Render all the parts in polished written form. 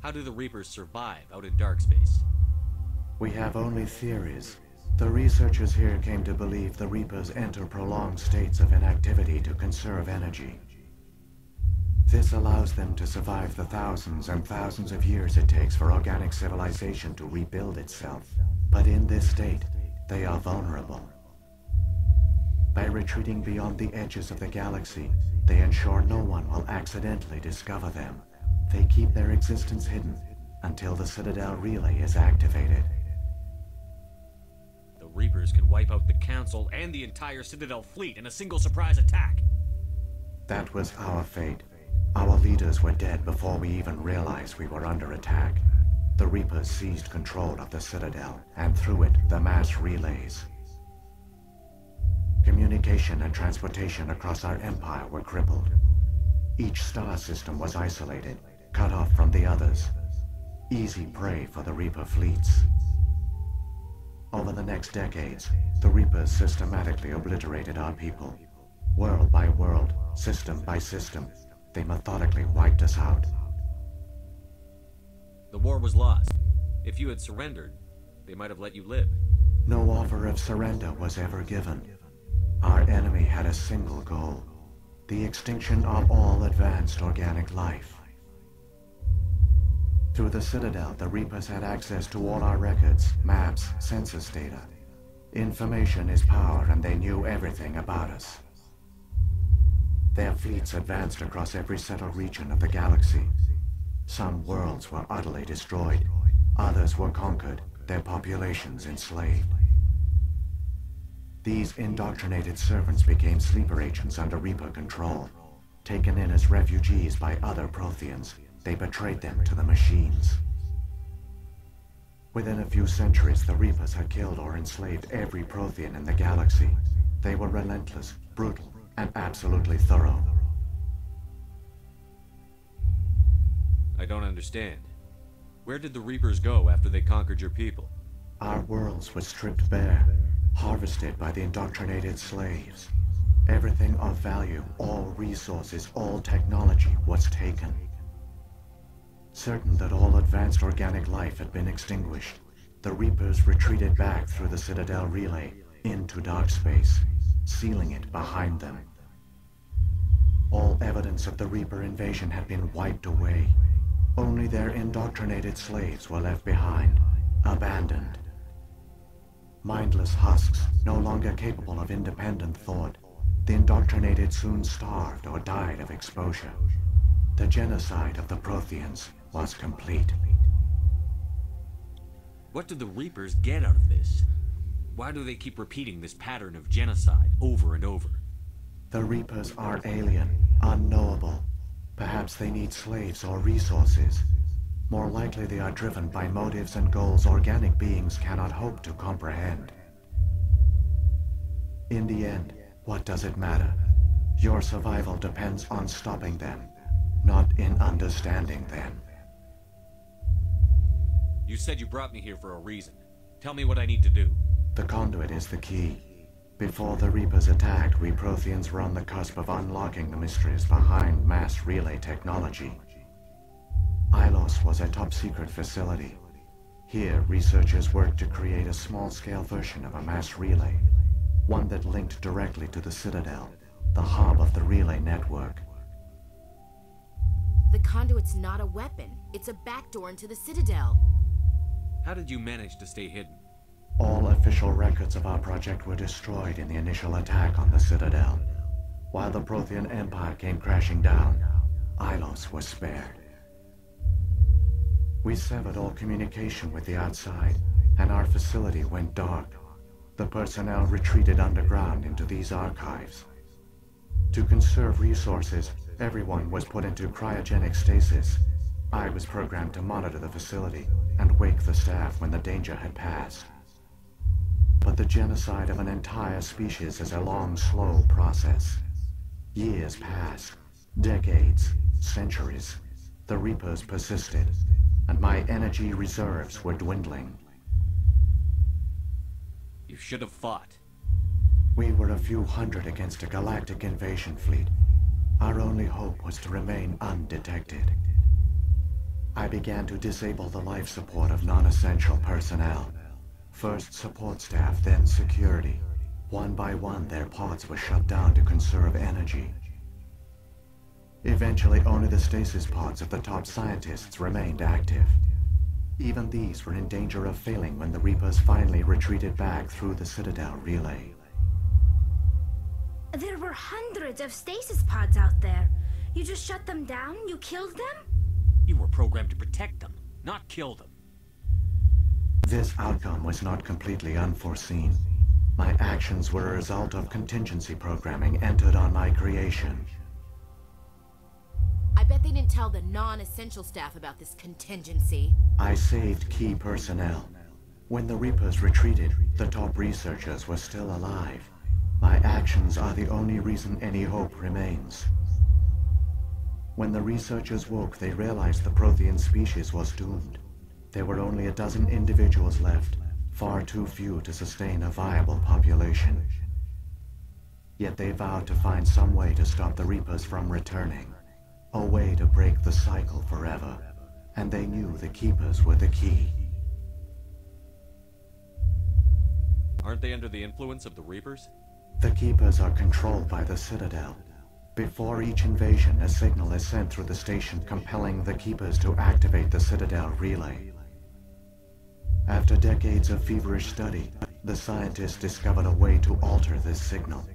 How do the Reapers survive out in dark space? We have only theories. The researchers here came to believe the Reapers enter prolonged states of inactivity to conserve energy. This allows them to survive the thousands and thousands of years it takes for organic civilization to rebuild itself. But in this state, they are vulnerable. By retreating beyond the edges of the galaxy, they ensure no one will accidentally discover them. They keep their existence hidden until the Citadel relay is activated. The Reapers can wipe out the Council and the entire Citadel fleet in a single surprise attack. That was our fate. Our leaders were dead before we even realized we were under attack. The Reapers seized control of the Citadel, and through it, the mass relays. Communication and transportation across our empire were crippled. Each star system was isolated, cut off from the others. Easy prey for the Reaper fleets. Over the next decades, the Reapers systematically obliterated our people. World by world, system by system, they methodically wiped us out. The war was lost. If you had surrendered, they might have let you live. No offer of surrender was ever given. Our enemy had a single goal: the extinction of all advanced organic life. Through the Citadel, the Reapers had access to all our records, maps, census data. Information is power, and they knew everything about us. Their fleets advanced across every settled region of the galaxy. Some worlds were utterly destroyed, others were conquered, their populations enslaved. These indoctrinated servants became sleeper agents under Reaper control. Taken in as refugees by other Protheans, they betrayed them to the machines. Within a few centuries, the Reapers had killed or enslaved every Prothean in the galaxy. They were relentless, brutal, and absolutely thorough. I don't understand. Where did the Reapers go after they conquered your people? Our worlds were stripped bare, harvested by the indoctrinated slaves. Everything of value, all resources, all technology was taken. Certain that all advanced organic life had been extinguished, the Reapers retreated back through the Citadel relay into dark space, sealing it behind them. All evidence of the Reaper invasion had been wiped away. Only their indoctrinated slaves were left behind, abandoned. Mindless husks, no longer capable of independent thought, the indoctrinated soon starved or died of exposure. The genocide of the Protheans was complete. What do the Reapers get out of this? Why do they keep repeating this pattern of genocide over and over? The Reapers are alien, unknowable. Perhaps they need slaves or resources. More likely they are driven by motives and goals organic beings cannot hope to comprehend. In the end, what does it matter? Your survival depends on stopping them, not in understanding them. You said you brought me here for a reason. Tell me what I need to do. The conduit is the key. Before the Reapers attacked, we Protheans were on the cusp of unlocking the mysteries behind mass relay technology. Ilos was a top-secret facility. Here, researchers worked to create a small-scale version of a mass relay, one that linked directly to the Citadel, the hub of the relay network. The conduit's not a weapon. It's a backdoor into the Citadel. How did you manage to stay hidden? All official records of our project were destroyed in the initial attack on the Citadel. While the Prothean Empire came crashing down, Ilos was spared. We severed all communication with the outside, and our facility went dark. The personnel retreated underground into these archives. To conserve resources, everyone was put into cryogenic stasis. I was programmed to monitor the facility and wake the staff when the danger had passed. But the genocide of an entire species is a long, slow process. Years passed, decades, centuries. The Reapers persisted, and my energy reserves were dwindling. You should have fought. We were a few hundred against a galactic invasion fleet. Our only hope was to remain undetected. I began to disable the life support of non-essential personnel. First support staff, then security. One by one, their pods were shut down to conserve energy. Eventually, only the stasis pods of the top scientists remained active. Even these were in danger of failing when the Reapers finally retreated back through the Citadel relay. There were hundreds of stasis pods out there. You just shut them down? You killed them? You were programmed to protect them, not kill them. This outcome was not completely unforeseen. My actions were a result of contingency programming entered on my creation. I bet they didn't tell the non-essential staff about this contingency. I saved key personnel. When the Reapers retreated, the top researchers were still alive. My actions are the only reason any hope remains. When the researchers woke, they realized the Prothean species was doomed. There were only a dozen individuals left, far too few to sustain a viable population. Yet they vowed to find some way to stop the Reapers from returning. A way to break the cycle forever. And they knew the Keepers were the key. Aren't they under the influence of the Reapers? The Keepers are controlled by the Citadel. Before each invasion, a signal is sent through the station compelling the Keepers to activate the Citadel relay. After decades of feverish study, the scientists discovered a way to alter this signal.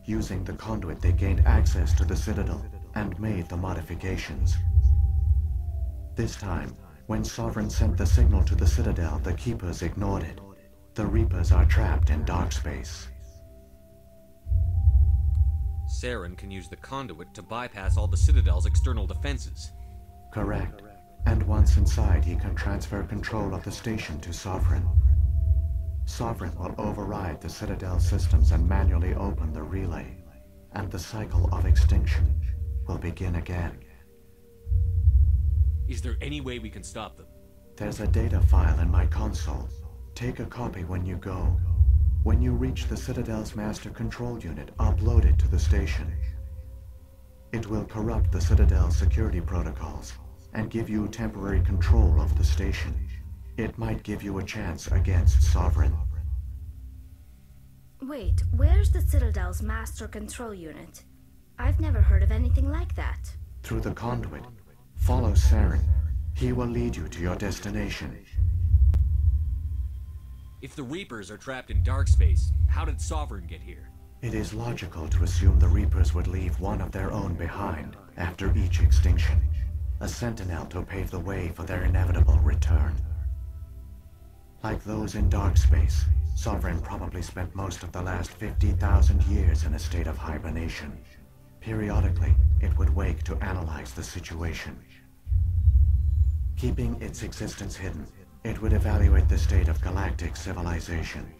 Using the conduit, they gained access to the Citadel and made the modifications. This time, when Sovereign sent the signal to the Citadel, the Keepers ignored it. The Reapers are trapped in dark space. Saren can use the conduit to bypass all the Citadel's external defenses. Correct. And once inside, he can transfer control of the station to Sovereign. Sovereign will override the Citadel systems and manually open the relay. And the cycle of extinction will begin again. Is there any way we can stop them? There's a data file in my console. Take a copy when you go. When you reach the Citadel's master control unit, upload it to the station. It will corrupt the Citadel's security protocols and give you temporary control of the station. It might give you a chance against Sovereign. Wait, where's the Citadel's master control unit? I've never heard of anything like that. Through the conduit, follow Saren. He will lead you to your destination. If the Reapers are trapped in dark space, how did Sovereign get here? It is logical to assume the Reapers would leave one of their own behind after each extinction. A sentinel to pave the way for their inevitable return. Like those in dark space, Sovereign probably spent most of the last 50,000 years in a state of hibernation. Periodically, it would wake to analyze the situation. Keeping its existence hidden, it would evaluate the state of galactic civilization.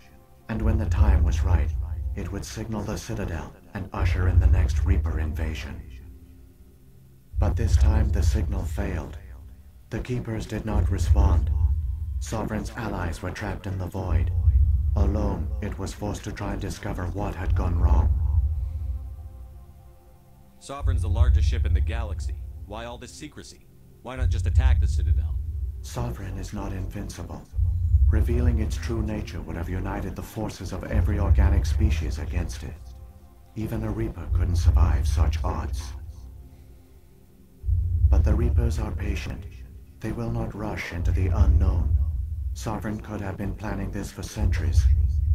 And when the time was right, it would signal the Citadel and usher in the next Reaper invasion. But this time the signal failed. The Keepers did not respond. Sovereign's allies were trapped in the void. Alone, it was forced to try and discover what had gone wrong. Sovereign's the largest ship in the galaxy. Why all this secrecy? Why not just attack the Citadel? Sovereign is not invincible. Revealing its true nature would have united the forces of every organic species against it. Even a Reaper couldn't survive such odds. But the Reapers are patient. They will not rush into the unknown. Sovereign could have been planning this for centuries,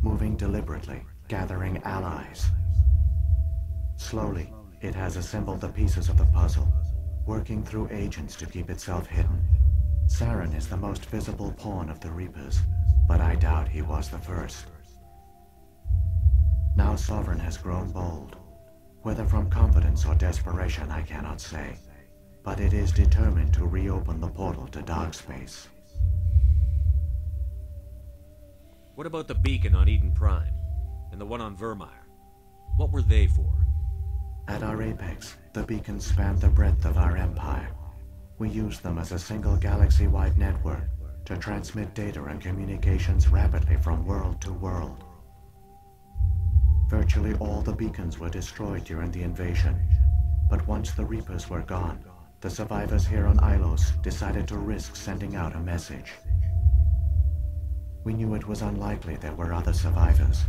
moving deliberately, gathering allies. Slowly, it has assembled the pieces of the puzzle, working through agents to keep itself hidden. Saren is the most visible pawn of the Reapers, but I doubt he was the first. Now Sovereign has grown bold. Whether from confidence or desperation, I cannot say. But it is determined to reopen the portal to dark space. What about the beacon on Eden Prime? And the one on Vermeer? What were they for? At our apex, the beacons spanned the breadth of our empire. We used them as a single galaxy-wide network to transmit data and communications rapidly from world to world. Virtually all the beacons were destroyed during the invasion, but once the Reapers were gone, the survivors here on Ilos decided to risk sending out a message. We knew it was unlikely there were other survivors,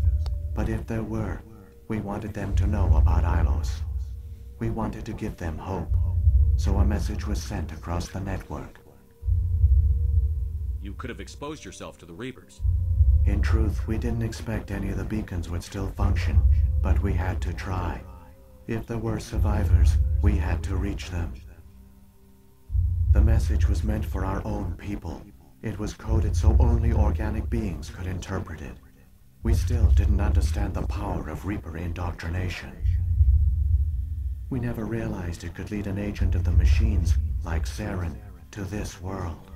but if there were, we wanted them to know about Ilos. We wanted to give them hope, so a message was sent across the network. You could have exposed yourself to the Reapers. In truth, we didn't expect any of the beacons would still function, but we had to try. If there were survivors, we had to reach them. The message was meant for our own people. It was coded so only organic beings could interpret it. We still didn't understand the power of Reaper indoctrination. We never realized it could lead an agent of the machines, like Saren, to this world.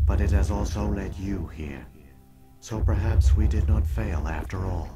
But it has also led you here. So perhaps we did not fail after all.